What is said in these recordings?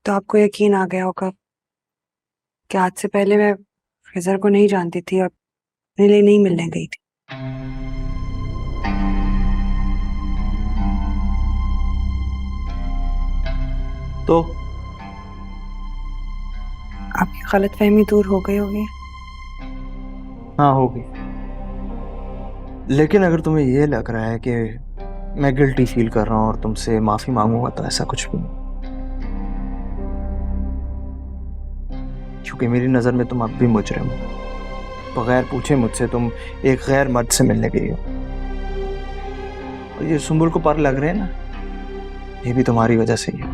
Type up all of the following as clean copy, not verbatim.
तो आपको यकीन आ गया होगा कि आज से पहले मैं खिजर को नहीं जानती थी और अपने लिए नहीं मिलने गई थी। तो आपकी गलतफहमी दूर हो गई होगी। हाँ, हो गई। लेकिन अगर तुम्हें ये लग रहा है कि मैं गिल्टी फील कर रहा हूँ और तुमसे माफी मांगूंगा, तो ऐसा कुछ भी नहीं। क्योंकि मेरी नजर में तुम अब भी मुजरिम हो। बगैर पूछे मुझसे तुम एक गैर मर्द से मिलने गई हो। और ये सुंबुल को पर लग रहे हैं ना, ये भी तुम्हारी वजह से ही है।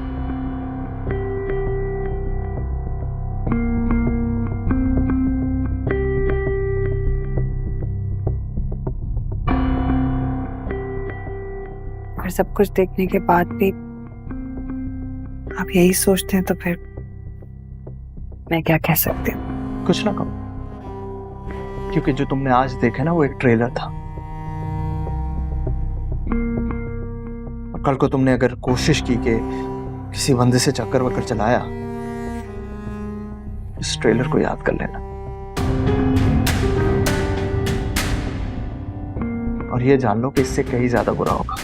और सब कुछ देखने के बाद भी आप यही सोचते हैं तो फिर मैं क्या कह सकती हूँ। कुछ ना कहो, क्योंकि जो तुमने आज देखा ना वो एक ट्रेलर था। और कल को तुमने अगर कोशिश की कि किसी बंदे से चक्कर वक्कर चलाया, इस ट्रेलर को याद कर लेना। और ये जान लो कि इससे कहीं ज्यादा बुरा होगा।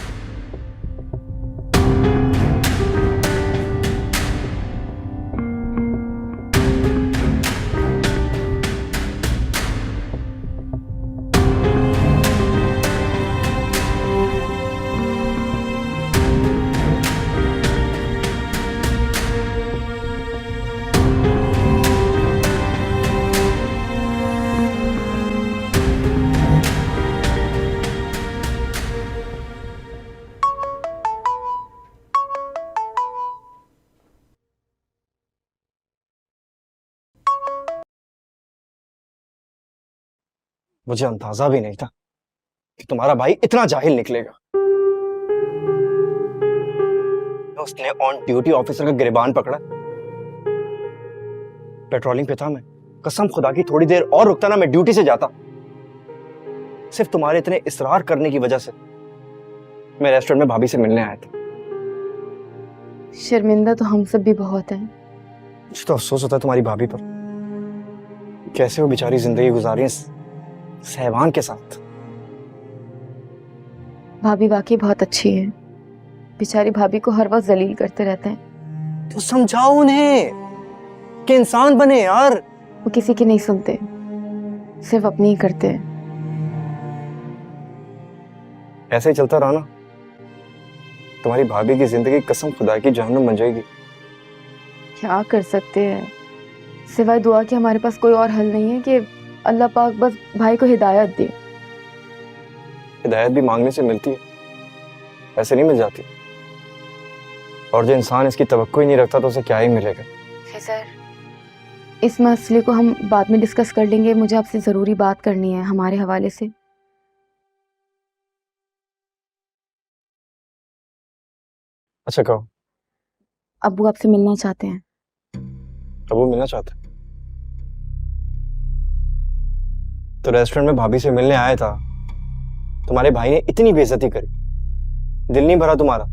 मुझे अंदाजा भी नहीं था कि तुम्हारा भाई इतना जाहिल निकलेगा। उसने ऑन ड्यूटी ऑफिसर का गिरबान पकड़ा। पेट्रोलिंग पे था मैं, कसम खुदा की थोड़ी देर और रुकता ना मैं ड्यूटी से जाता। सिर्फ तुम्हारे इतने इसरार करने की वजह से मैं रेस्टोरेंट में भाभी से मिलने आया था। शर्मिंदा तो हम सब भी बहुत हैं। मुझे तो अफसोस होता है तुम्हारी भाभी पर, कैसे वो बेचारी जिंदगी गुजारी सहवान के साथ। भाभी वाकई बहुत अच्छी है। बेचारी भाभी को हर वक्त जलील करते रहते हैं। तो समझाओ उन्हें कि इंसान बने यार। वो किसी की नहीं सुनते, सिर्फ अपनी ही करते हैं। ऐसे ही चलता रहा ना, तुम्हारी भाभी की जिंदगी कसम खुदा की जहन्नुम बन जाएगी। क्या कर सकते हैं, सिवाय दुआ के हमारे पास कोई और हल नहीं है कि अल्लाह पाक बस भाई को हिदायत दे। हिदायत भी मांगने से मिलती है, ऐसे नहीं मिल जाती। और जो इंसान इसकी तवक्को ही नहीं रखता तो उसे क्या ही मिलेगा। सर, इस मसले को हम बाद में डिस्कस कर लेंगे। मुझे आपसे ज़रूरी बात करनी है हमारे हवाले से। अच्छा कहो। अब्बू आपसे मिलना चाहते हैं। अब वो मिलना चाहते हैं तो रेस्टोरेंट में भाभी से मिलने आया था, तुम्हारे भाई ने इतनी बेइज्जती करी, दिल नहीं भरा तुम्हारा।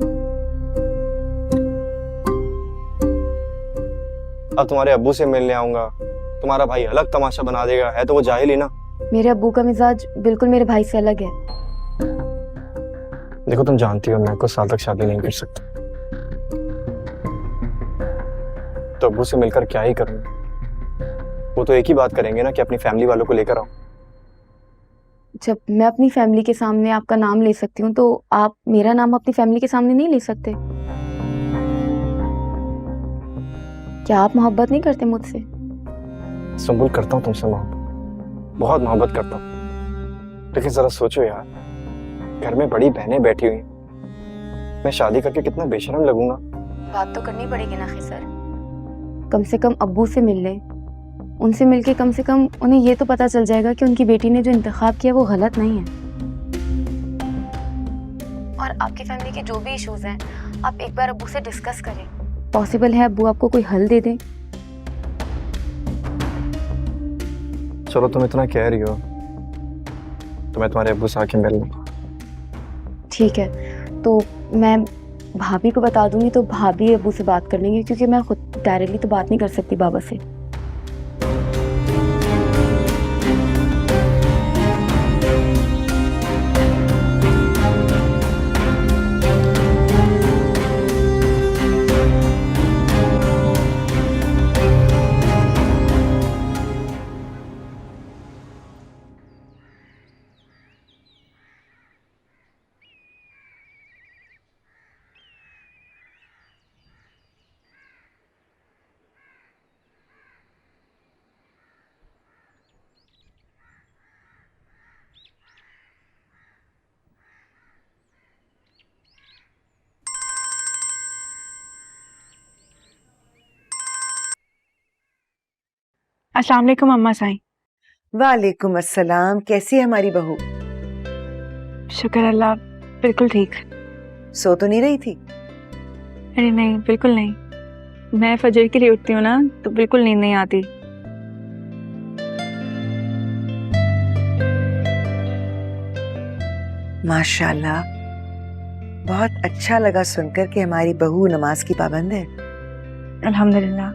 अब तुम्हारे अब्बू से मिलने आऊंगा, तुम्हारा भाई अलग तमाशा बना देगा। है तो वो जाहिल ही ना। मेरे अब्बू का मिजाज बिल्कुल मेरे भाई से अलग है। देखो तुम जानती हो मैं कुछ साल तक शादी नहीं कर सकता, तो अब्बू से मिलकर क्या ही करूंगा। वो तो एक ही बात करेंगे ना कि अपनी फैमिली वालों को लेकर आओ। जब मैं अपनी फैमिली के सामने आपका नाम ले सकती हूँ, तो आप मेरा नाम अपनी फैमिली के सामने नहीं ले सकते? क्या आप मोहब्बत नहीं करते मुझसे? सुंबुल, करता हूँ तुमसे मोहब्बत, बहुत मोहब्बत करता हूँ। लेकिन जरा सोचो यार, घर में बड़ी बहनें बैठी हुई, मैं शादी करके कितना बेशर्म लगूंगा। बात तो करनी पड़ेगी ना खिसर। कम से कम अब्बू से मिल ले। उनसे मिलके कम से कम उन्हें ये तो पता चल जाएगा कि उनकी बेटी ने जो इंतखाब किया वो गलत नहीं है। और आपकी फैमिली के जो भी इश्यूज हैं, आप एक बार अब्बू से डिस्कस करें। पॉसिबल है अब्बू आपको कोई हल दे दें। चलो तुम इतना कह रही हो तो मैं तुम्हारे अब्बू से आके मिल लूँ। ठीक है, तो मैं भाभी को बता दूंगी तो भाभी अब्बू से बात कर लेंगे, क्योंकि मैं खुद डायरेक्टली तो बात नहीं कर सकती बाबा से। अस्सलाम वालेकुम अम्मा साईं। वालेकुम अस्सलाम। कैसी है हमारी बहू? शुक्र अल्लाह, बिल्कुल ठीक। सो तो नहीं रही थी? अरे नहीं, बिल्कुल नहीं। मैं फजर के लिए उठती हूँ ना तो बिल्कुल नींद नहीं आती। माशाल्लाह, बहुत अच्छा लगा सुनकर कि हमारी बहू नमाज की पाबंद है। अल्हम्दुलिल्लाह।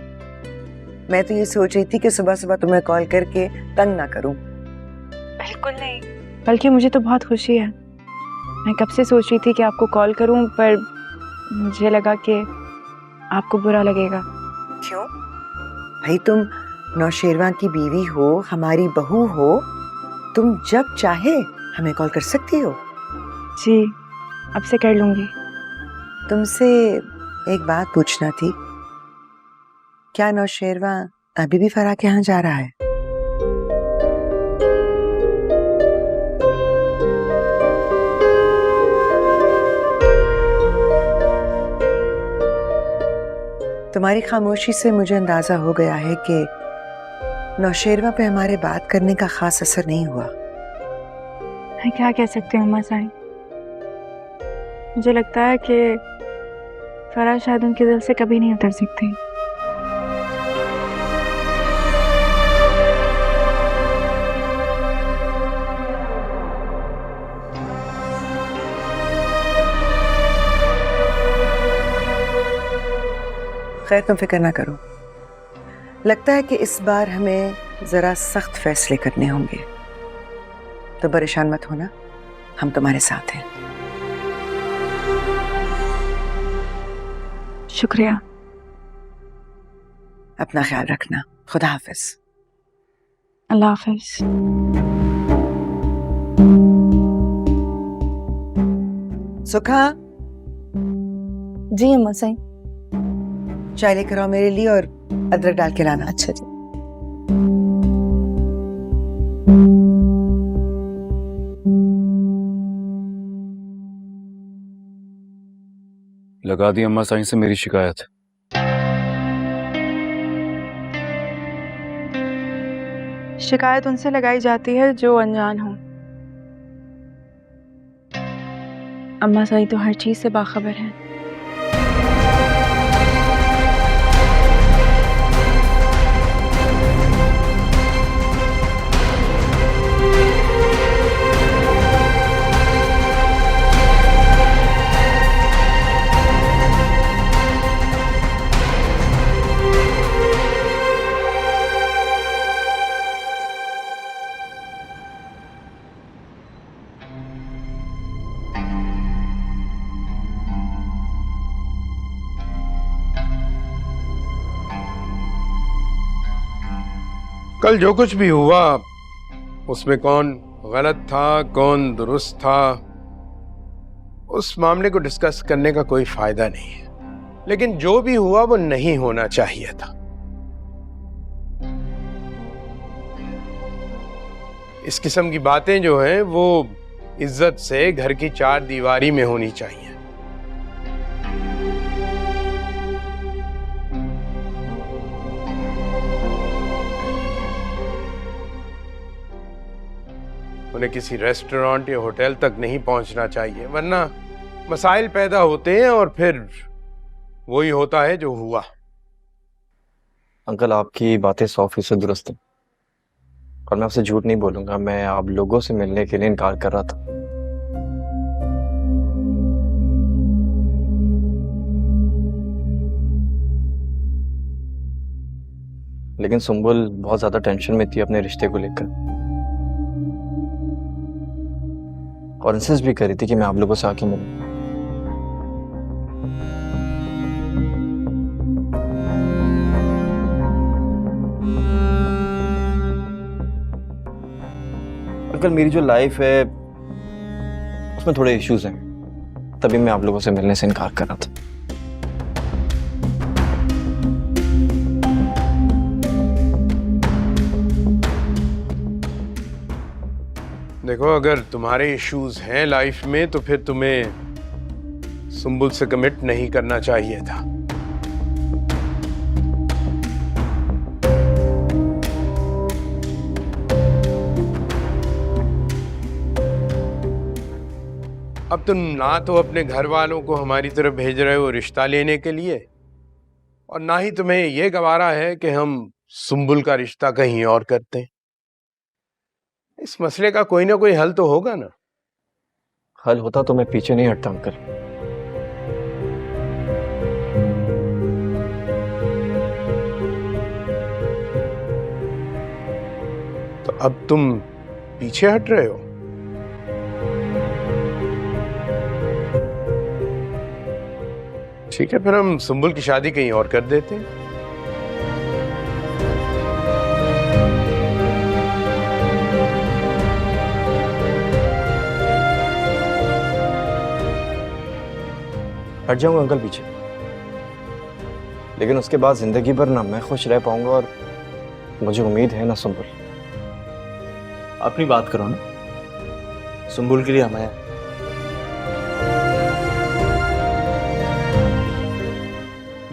मैं तो ये सोच रही थी कि सुबह सुबह तुम्हें कॉल करके तंग ना करूं। बिल्कुल नहीं, बल्कि मुझे तो बहुत खुशी है। मैं कब से सोच रही थी कि आपको कॉल करूं, पर मुझे लगा कि आपको बुरा लगेगा। क्यों भाई, तुम नौशेरवा की बीवी हो, हमारी बहू हो, तुम जब चाहे हमें कॉल कर सकती हो। जी, अब से कर लूंगी। तुमसे एक बात पूछना थी, क्या नौशेरवा अभी भी फराह के यहाँ जा रहा है? तुम्हारी खामोशी से मुझे अंदाजा हो गया है कि नौशेरवा पे हमारे बात करने का खास असर नहीं हुआ। मैं क्या कह सकती हूँ अम्मा साईं, मुझे लगता है कि फराह शायद उनके दिल से कभी नहीं उतर सकती। खैर, तुम फिक्र ना करो। लगता है कि इस बार हमें जरा सख्त फैसले करने होंगे, तो परेशान मत होना, हम तुम्हारे साथ हैं। शुक्रिया। अपना ख्याल रखना। खुदा हाफिज। अल्लाह हाफिज। सुखा, जी अम्मा साईं। चाय लेकर आओ मेरे लिए और अदरक डाल के लाना। अच्छा जी। लगा दी अम्मा साईं से मेरी शिकायत। शिकायत उनसे लगाई जाती है जो अनजान हो। अम्मा साईं तो हर चीज से बाखबर है। कल जो कुछ भी हुआ उसमें कौन गलत था कौन दुरुस्त था, उस मामले को डिस्कस करने का कोई फायदा नहीं है। लेकिन जो भी हुआ वो नहीं होना चाहिए था। इस किस्म की बातें जो हैं वो इज्जत से घर की चार दीवारी में होनी चाहिए। उन्हें किसी रेस्टोरेंट या होटल तक नहीं पहुंचना चाहिए, वरना मसाइल पैदा होते हैं और फिर वही होता है जो हुआ। अंकल, आपकी बातें 100% दुरुस्त हैं और मैं आपसे झूठ नहीं बोलूंगा। मैं आप लोगों से मिलने के लिए इनकार कर रहा था। लेकिन सुंबुल बहुत ज्यादा टेंशन में थी अपने रिश्ते को लेकर और इंसिस्ट भी कर रही थी कि मैं आप लोगों से आके मिलूं। अंकल मेरी जो लाइफ है उसमें थोड़े इश्यूज हैं, तभी मैं आप लोगों से मिलने से इनकार कर रहा था। देखो, अगर तुम्हारे इश्यूज हैं लाइफ में तो फिर तुम्हें सुंबुल से कमिट नहीं करना चाहिए था। अब तुम ना तो अपने घर वालों को हमारी तरफ भेज रहे हो रिश्ता लेने के लिए, और ना ही तुम्हें यह गवारा है कि हम सुंबुल का रिश्ता कहीं और करते हैं। इस मसले का कोई ना कोई हल तो होगा ना। हल होता तो मैं पीछे नहीं हटता अंकल। तो अब तुम पीछे हट रहे हो। ठीक है, फिर हम सुंबुल की शादी कहीं और कर देते हैं। हट जाऊंगा अंकल पीछे, लेकिन उसके बाद जिंदगी भर ना मैं खुश रह पाऊंगा और मुझे उम्मीद है ना सुंबुल। अपनी बात करो ना, सुंबुल के लिए हम हैं।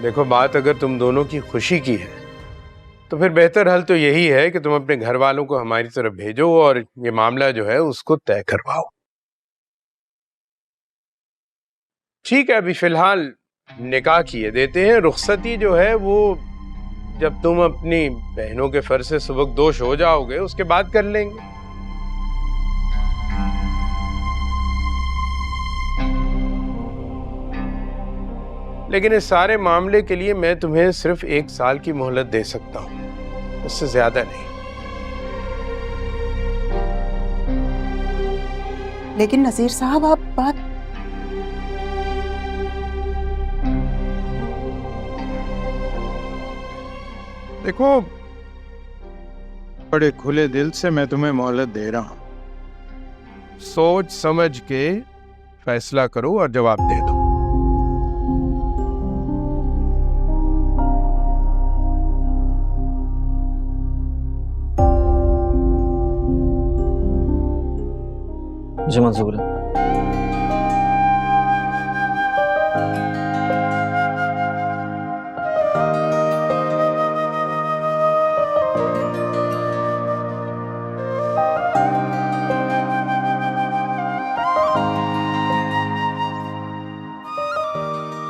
देखो, बात अगर तुम दोनों की खुशी की है तो फिर बेहतर हल तो यही है कि तुम अपने घर वालों को हमारी तरफ भेजो और ये मामला जो है उसको तय करवाओ। ठीक है, अभी फिलहाल निकाह किए देते हैं। रुखसती जो है वो जब तुम अपनी बहनों के फर्ज से सुबकदोश हो जाओगे उसके बाद कर लेंगे। लेकिन इस सारे मामले के लिए मैं तुम्हें सिर्फ 1 साल की मोहलत दे सकता हूं, उससे ज्यादा नहीं। लेकिन नजीर साहब, आप बात देखो, बड़े खुले दिल से मैं तुम्हें मोहलत दे रहा हूं। सोच समझ के फैसला करो और जवाब दे दो। मुझे मंजूर है।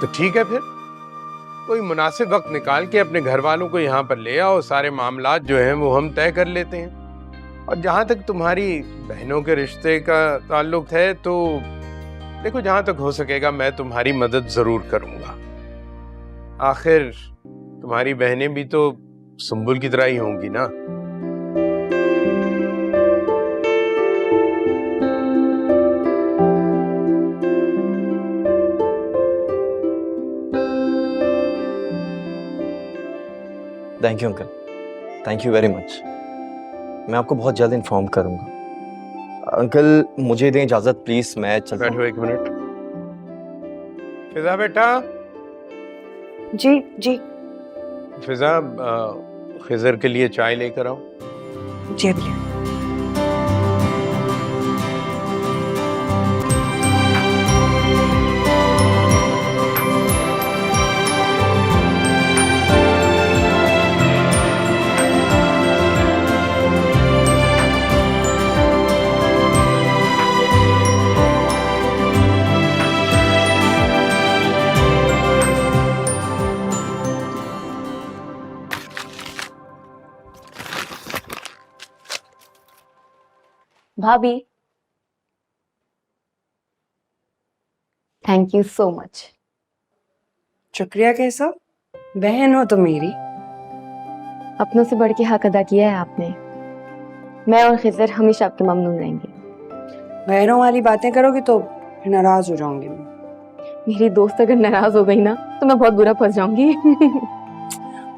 तो ठीक है, फिर कोई मुनासिब वक्त निकाल के अपने घर वालों को यहाँ पर ले आओ। सारे मामलात जो हैं वो हम तय कर लेते हैं। और जहाँ तक तुम्हारी बहनों के रिश्ते का ताल्लुक है तो देखो, जहाँ तक हो सकेगा मैं तुम्हारी मदद जरूर करूँगा। आखिर तुम्हारी बहनें भी तो सुंबुल की तरह ही होंगी ना। Thank you uncle, thank you very much. मैं आपको बहुत जल्द इन्फॉर्म करूंगा। अंकल मुझे दें इजाजत प्लीज, मैं चलता हूं। बैठो 1 मिनट। फिजा बेटा। जी जी फिजा, खिजर के लिए चाय लेकर आओ। जी अभी। भाभी, थैंक यू सो मच। शुक्रिया कैसा, बहन हो तो मेरी। अपनों से बढ़ के हक अदा किया है आपने। मैं और खिजर हमेशा आपके ममनून रहेंगे। बहनों वाली बातें करोगी तो फिर नाराज हो जाऊंगी मैं। मेरी दोस्त अगर नाराज हो गई ना तो मैं बहुत बुरा फंस जाऊंगी।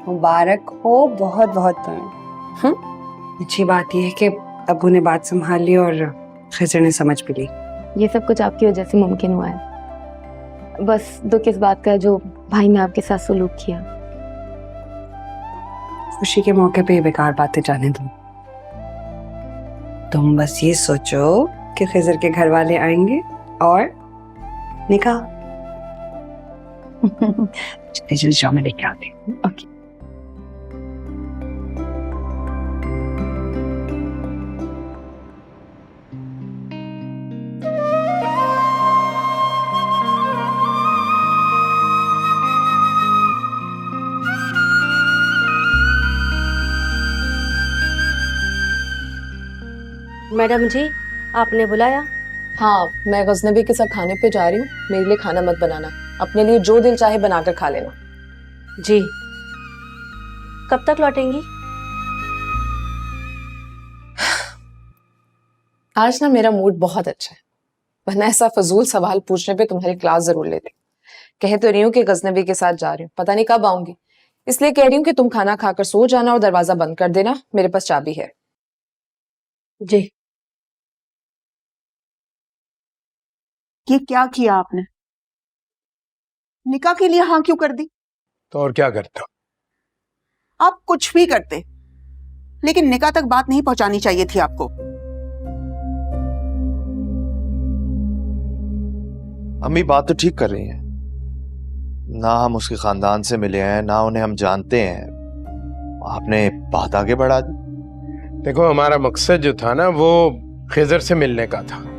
मुबारक हो बहुत बहुत तुम्हें। अच्छी बात यह है कि अब्बू ने बात संभाल ली और खिजर ने समझ भी ली। ये सब कुछ आपकी वजह से मुमकिन हुआ है। बस दुख इस बात का है जो भाई ने आपके साथ सलूक किया। खुशी के मौके पे ये बेकार बातें जाने दो। तुम बस ये सोचो कि खिजर के घर वाले आएंगे और निकाह। जितनी जल्दी जाओ मैं लेके आती हूँ। ओके। मैडम जी, आपने बुलाया? हाँ, मैं गजनबी के साथ खाने पे जा रही हूँ। मेरे लिए खाना मत बनाना, अपने लिए जो दिल चाहे बनाकर खा लेना। जी। कब तक लौटेंगी? आज ना मेरा मूड बहुत अच्छा है, वरना ऐसा फजूल सवाल पूछने पे तुम्हारी क्लास जरूर लेती। कह तो रही हूँ कि गजनबी के साथ जा रही हूँ, पता नहीं कब आऊंगी, इसलिए कह रही हूँ कि तुम खाना खाकर सो जाना और दरवाजा बंद कर देना, मेरे पास चाबी है। जी। ये क्या किया आपने? निकाह के लिए हाँ क्यों कर दी? तो और क्या करता? आप कुछ भी करते, लेकिन निकाह तक बात नहीं पहुंचानी चाहिए थी आपको। अम्मी बात तो ठीक कर रही हैं। ना हम उसके खानदान से मिले हैं, ना उन्हें हम जानते हैं, आपने बात आगे बढ़ा दी। देखो, हमारा मकसद जो था ना वो खिजर से मिलने का था,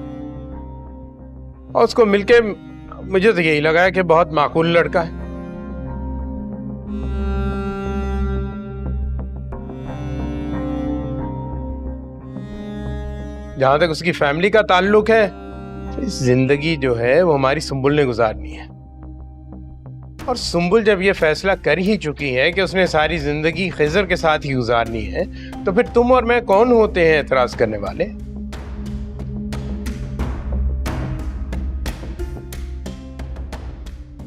और उसको मिलके मुझे तो यही लगा है कि बहुत माकूल लड़का है। जहां तक उसकी फैमिली का ताल्लुक है, इस जिंदगी जो है वो हमारी सुंबुल ने गुजारनी है। और सुंबुल जब ये फैसला कर ही चुकी है कि उसने सारी जिंदगी खिजर के साथ ही गुजारनी है, तो फिर तुम और मैं कौन होते हैं एतराज करने वाले?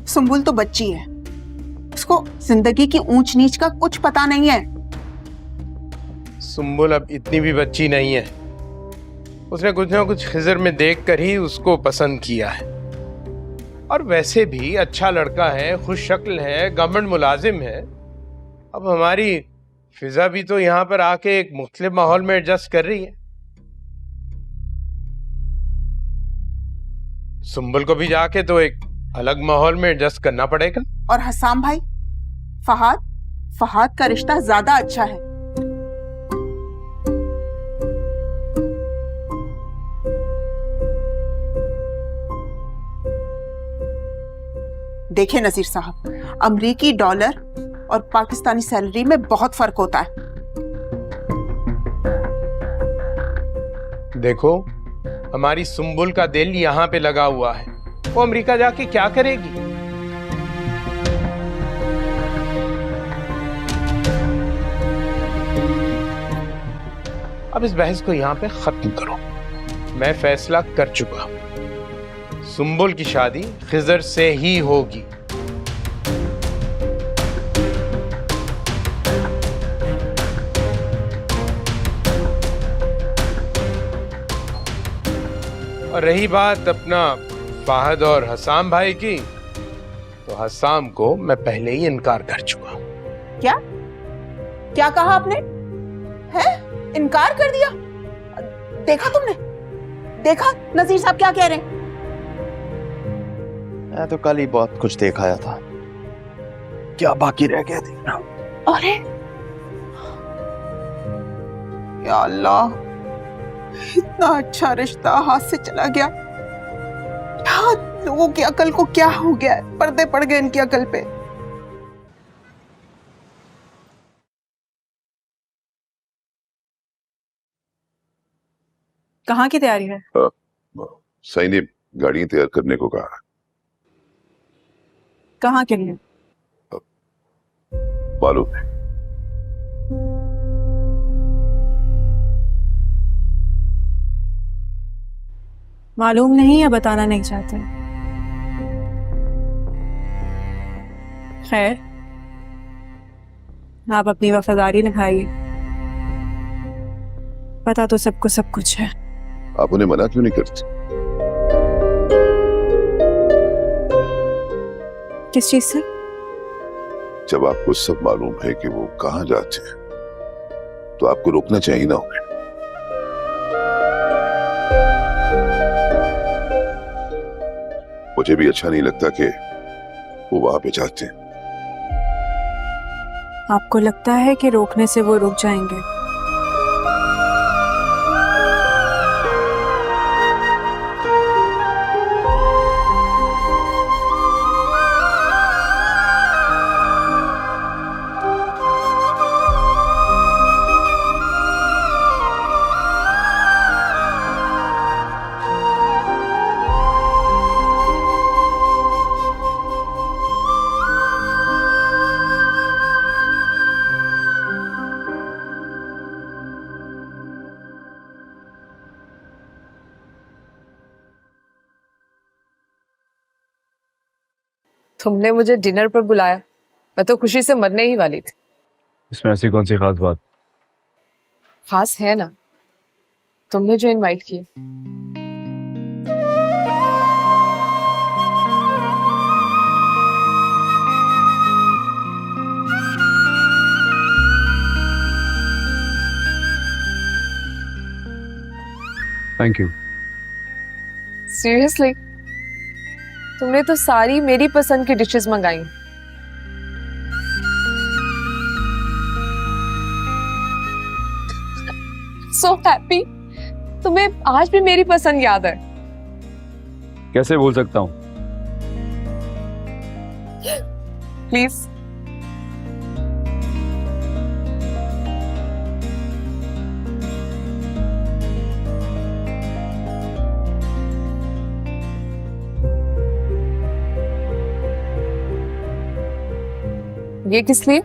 सुंबुल तो बच्ची है, उसको जिंदगी की ऊंच नीच का कुछ पता नहीं है। सुंबुल अब इतनी भी बच्ची नहीं है, उसने कुछ ना कुछ खिजर में देखकर ही उसको पसंद किया है। और वैसे भी अच्छा लड़का है, खुश शक्ल है, गवर्नमेंट मुलाजिम है। अब हमारी फिजा भी तो यहाँ पर आके एक मुख्तलिफ माहौल में एडजस्ट कर रही है। सुंबुल को भी जाके तो एक अलग माहौल में एडजस्ट करना पड़ेगा। और हसाम भाई, फहाद का रिश्ता ज्यादा अच्छा है। देखिए नजीर साहब, अमरीकी डॉलर और पाकिस्तानी सैलरी में बहुत फर्क होता है। देखो, हमारी सुंबुल का दिल यहाँ पे लगा हुआ है, वो अमेरिका जाके क्या करेगी? अब इस बहस को यहाँ पे खत्म करो। मैं फैसला कर चुका हूं, सुंबुल की शादी खिजर से ही होगी। और रही बात अपना फाहद और हसाम भाई की, तो हसाम को मैं पहले ही इनकार कर चुका हूं। क्या क्या कहा आपने? है? इनकार कर दिया? देखा तुमने? देखा नजीर साहब क्या कह रहे हैं? मैं तो कल ही बहुत कुछ देख आया था, क्या बाकी रह गया देखना। अरे या अल्लाह, इतना अच्छा रिश्ता हाथ से चला गया। क्या लोगों की अकल को क्या हो गया है? पर्दे पड़ गए इनकी अकल पे। कहाँ की तैयारी है? सही ने गाड़ियां तैयार करने को कहा। कहाँ के लिए? मालूम है। मालूम नहीं या बताना नहीं चाहते? खैर, आप अपनी वफादारी निभाइए। पता तो सबको सब कुछ है। आप उन्हें मना क्यों नहीं करती? किस चीज से? जब आपको सब मालूम है कि वो कहाँ जाते हैं तो आपको रोकना चाहिए ना उन्हें। मुझे भी अच्छा नहीं लगता कि वो वहां पे जाते हैं। आपको लगता है कि रोकने से वो रुक जाएंगे? तुमने मुझे डिनर पर बुलाया, मैं तो खुशी से मरने ही वाली थी। इसमें ऐसी कौन सी खास बात? खास है ना, तुमने जो इनवाइट किया। Thank you. सीरियसली? तुमने तो सारी मेरी पसंद की डिशेस मंगाई। So happy. तुम्हें आज भी मेरी पसंद याद है? कैसे भूल सकता हूँ? प्लीज। ये किस लिए?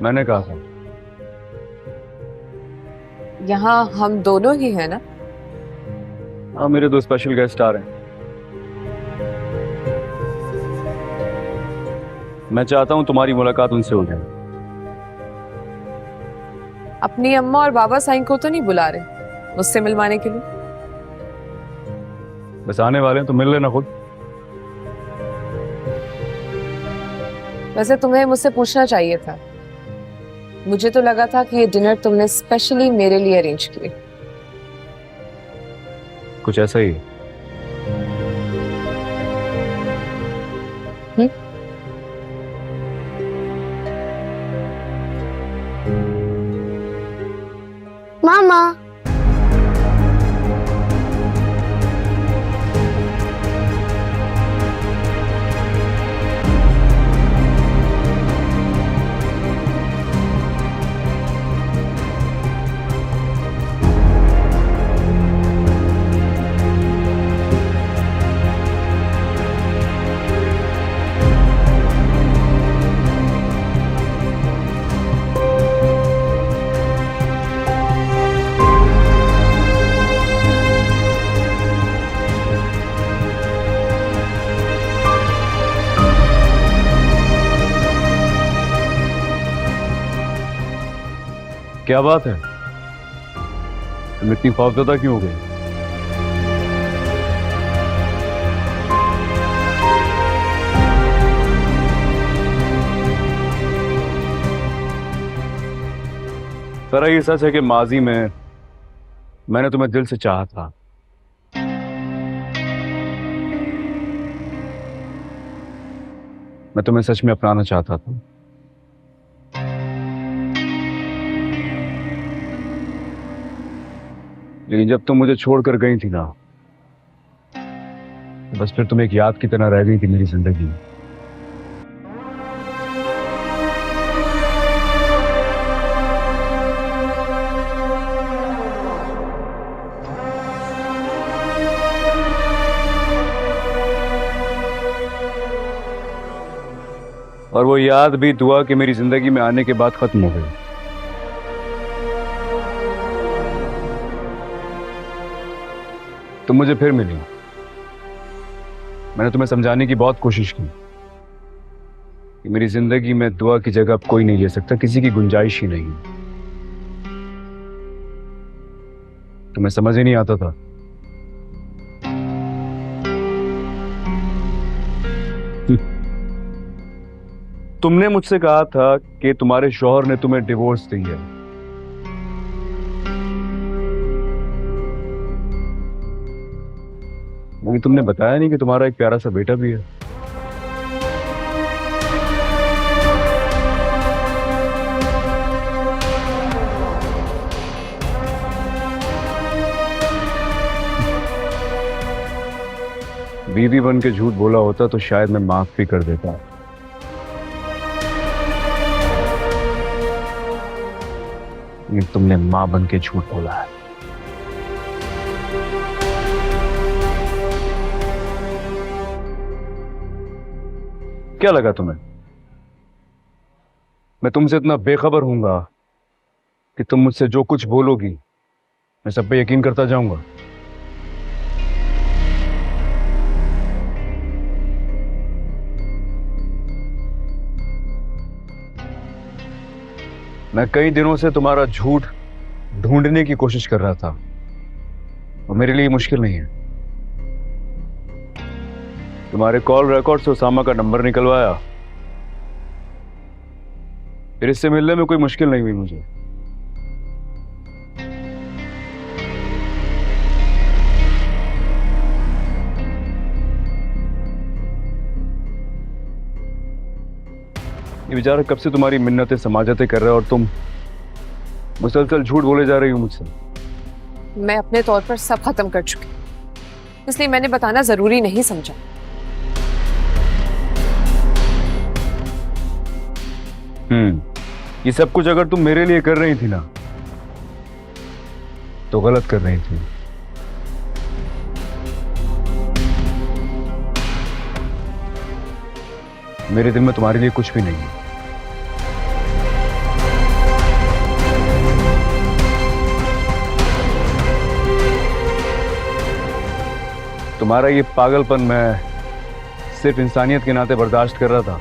मैंने कहा था। यहाँ हम दोनों ही हैं ना? हाँ, मेरे दो स्पेशल गेस्ट आ रहे हैं। मैं चाहता हूँ तुम्हारी मुलाकात उनसे हो जाए। अपनी अम्मा और बाबा साईं को तो नहीं बुला रहे मुझसे मिलवाने के लिए? बस आने वाले हैं तो मिल लेना खुद। वैसे तुम्हें मुझसे पूछना चाहिए था। मुझे तो लगा था कि ये डिनर तुमने स्पेशली मेरे लिए अरेंज किया। कुछ ऐसा ही। मामा, क्या बात है? तुम इतनी खौफजदा क्यों हो गई? सारा ये सच है कि माजी में मैंने तुम्हें दिल से चाहा था। मैं तुम्हें सच में अपनाना चाहता था। लेकिन जब तुम मुझे छोड़कर गई थी ना, बस फिर तुम एक याद की तरह रह गई थी मेरी जिंदगी में। और वो याद भी दुआ कि मेरी जिंदगी में आने के बाद खत्म हो गई। तुम मुझे फिर मिली। मैंने तुम्हें समझाने की बहुत कोशिश की कि मेरी जिंदगी में दुआ की जगह अब कोई नहीं ले सकता, किसी की गुंजाइश ही नहीं। तुम्हें समझ ही नहीं आता था। तुमने मुझसे कहा था कि तुम्हारे शौहर ने तुम्हें डिवोर्स दी है। लेकिन तुमने बताया नहीं कि तुम्हारा एक प्यारा सा बेटा भी है। बीवी बन के झूठ बोला होता तो शायद मैं माफ भी कर देता। लेकिन तुमने मां बन के झूठ बोला है। क्या लगा तुम्हें मैं तुमसे इतना बेखबर हूंगा कि तुम मुझसे जो कुछ बोलोगी मैं सब पे यकीन करता जाऊंगा? मैं कई दिनों से तुम्हारा झूठ ढूंढने की कोशिश कर रहा था और मेरे लिए मुश्किल नहीं है। तुम्हारे कॉल रिकॉर्ड से उसामा का नंबर निकलवाया, फिर इससे मिलने में कोई मुश्किल नहीं हुई मुझे। ये बेचारा कब से तुम्हारी मिन्नतें समाजतें कर रहा है और तुम मुसलसल झूठ बोले जा रही हो मुझसे। मैं अपने तौर पर सब खत्म कर चुकी, इसलिए मैंने बताना जरूरी नहीं समझा। ये सब कुछ अगर तुम मेरे लिए कर रही थी ना तो गलत कर रही थी। मेरे दिल में तुम्हारे लिए कुछ भी नहीं है। तुम्हारा ये पागलपन मैं सिर्फ इंसानियत के नाते बर्दाश्त कर रहा था।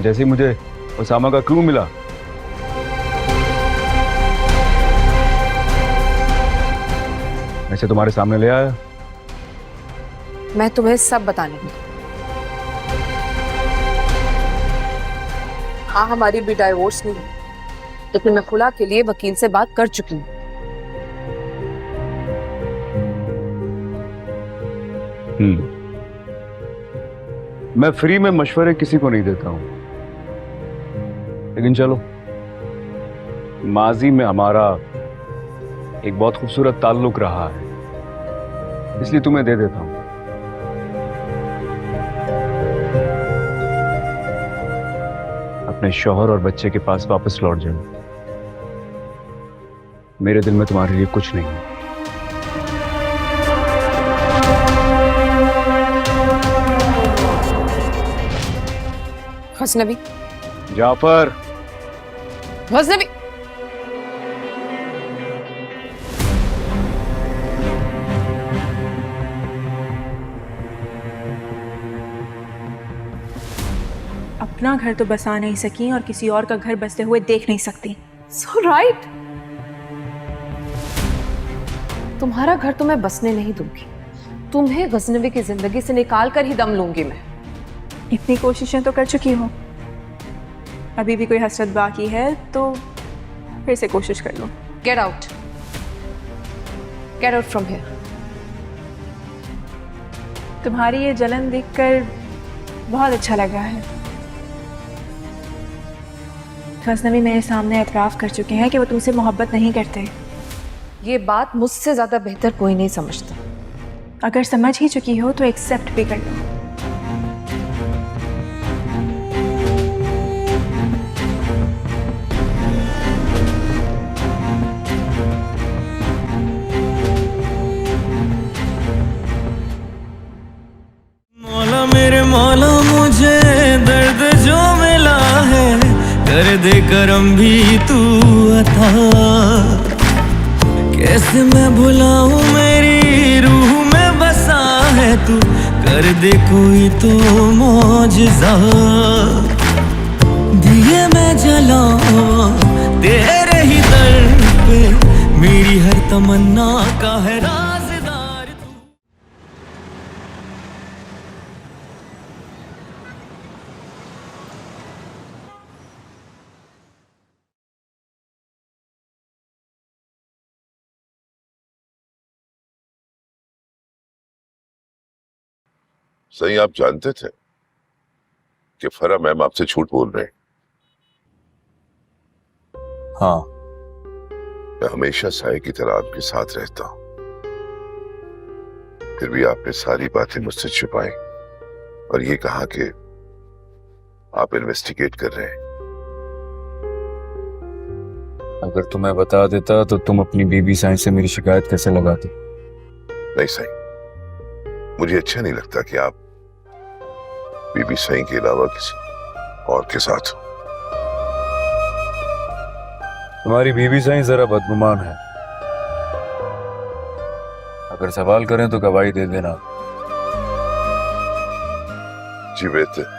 जैसे ही मुझे उसामा का क्लू मिला ऐसे तुम्हारे सामने ले आया। मैं तुम्हें सब बताने लगी। हाँ, हमारी भी डाइवोर्स नहीं है, लेकिन मैं खुला के लिए वकील से बात कर चुकी हूँ। मैं फ्री में मशवरे किसी को नहीं देता हूं, लेकिन चलो, माजी में हमारा एक बहुत खूबसूरत ताल्लुक रहा है, इसलिए तुम्हें दे देता हूं। अपने शौहर और बच्चे के पास वापस लौट जाओ। मेरे दिल में तुम्हारे लिए कुछ नहीं है। गजनबी, जाफर, गजनबी, अपना घर तो बसा नहीं सकी और किसी और का घर बसते हुए देख नहीं सकती। So right. तुम्हारा घर तो मैं बसने नहीं दूंगी, तुम्हें गजनबी की जिंदगी से निकाल कर ही दम लूंगी मैं। इतनी कोशिशें तो कर चुकी हूँ, अभी भी कोई हसरत बाकी है तो फिर से कोशिश कर लो। Get out. Get out from here. तुम्हारी ये जलन देखकर बहुत अच्छा लगा है। गजनबी मेरे सामने एतराफ़ कर चुके हैं कि वो तुमसे मोहब्बत नहीं करते। ये बात मुझसे ज्यादा बेहतर कोई नहीं समझता। अगर समझ ही चुकी हो तो एक्सेप्ट भी कर लो। मौला मेरे मौला मुझे दर्द जो मिला है कर दे करम भी तू अता। कैसे मैं भुलाऊं मेरी है तू, कर दे कोई तो मौजज़ा। दिए मैं जलाऊं तेरे ही दर पे, मेरी हर तमन्ना का है राज़दार तू। सही आप जानते थे कि फरा मैम आपसे झूठ बोल रहे हैं? हाँ, मैं हमेशा साए की तरह आपके साथ रहता हूं, फिर भी आपने सारी बातें मुझसे छुपाई और ये कहा कि आप इन्वेस्टिगेट कर रहे हैं। अगर तुम्हें बता देता तो तुम अपनी बीबी साईं से मेरी शिकायत कैसे लगाती? नहीं सही, मुझे अच्छा नहीं लगता कि आप बीबी साईं के अलावा किसी और के साथ हो। तुम्हारी बीबी साईं जरा बदगुमान है, अगर सवाल करें तो गवाही दे देना। जी बेहतर।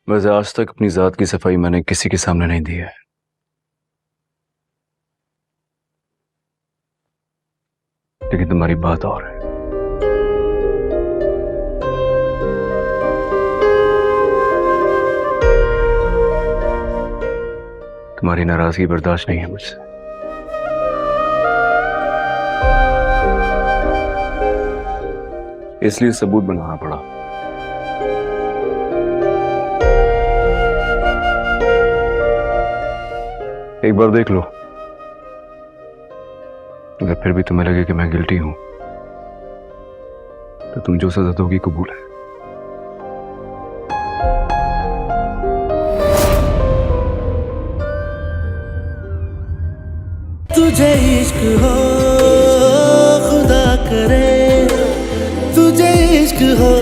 वैसे आज तक अपनी जात की सफाई मैंने किसी के सामने नहीं दी है, लेकिन तुम्हारी बात और है। तुम्हारी नाराजगी बर्दाश्त नहीं है मुझसे। इसलिए सबूत बनाना पड़ा। एक बार देख लो, अगर फिर भी तुम्हें लगे कि मैं गिल्टी हूं तो तुम जो सजा दोगी कबूल है। तुझे इश्क हो खुदा करे, तुझे इश्क हो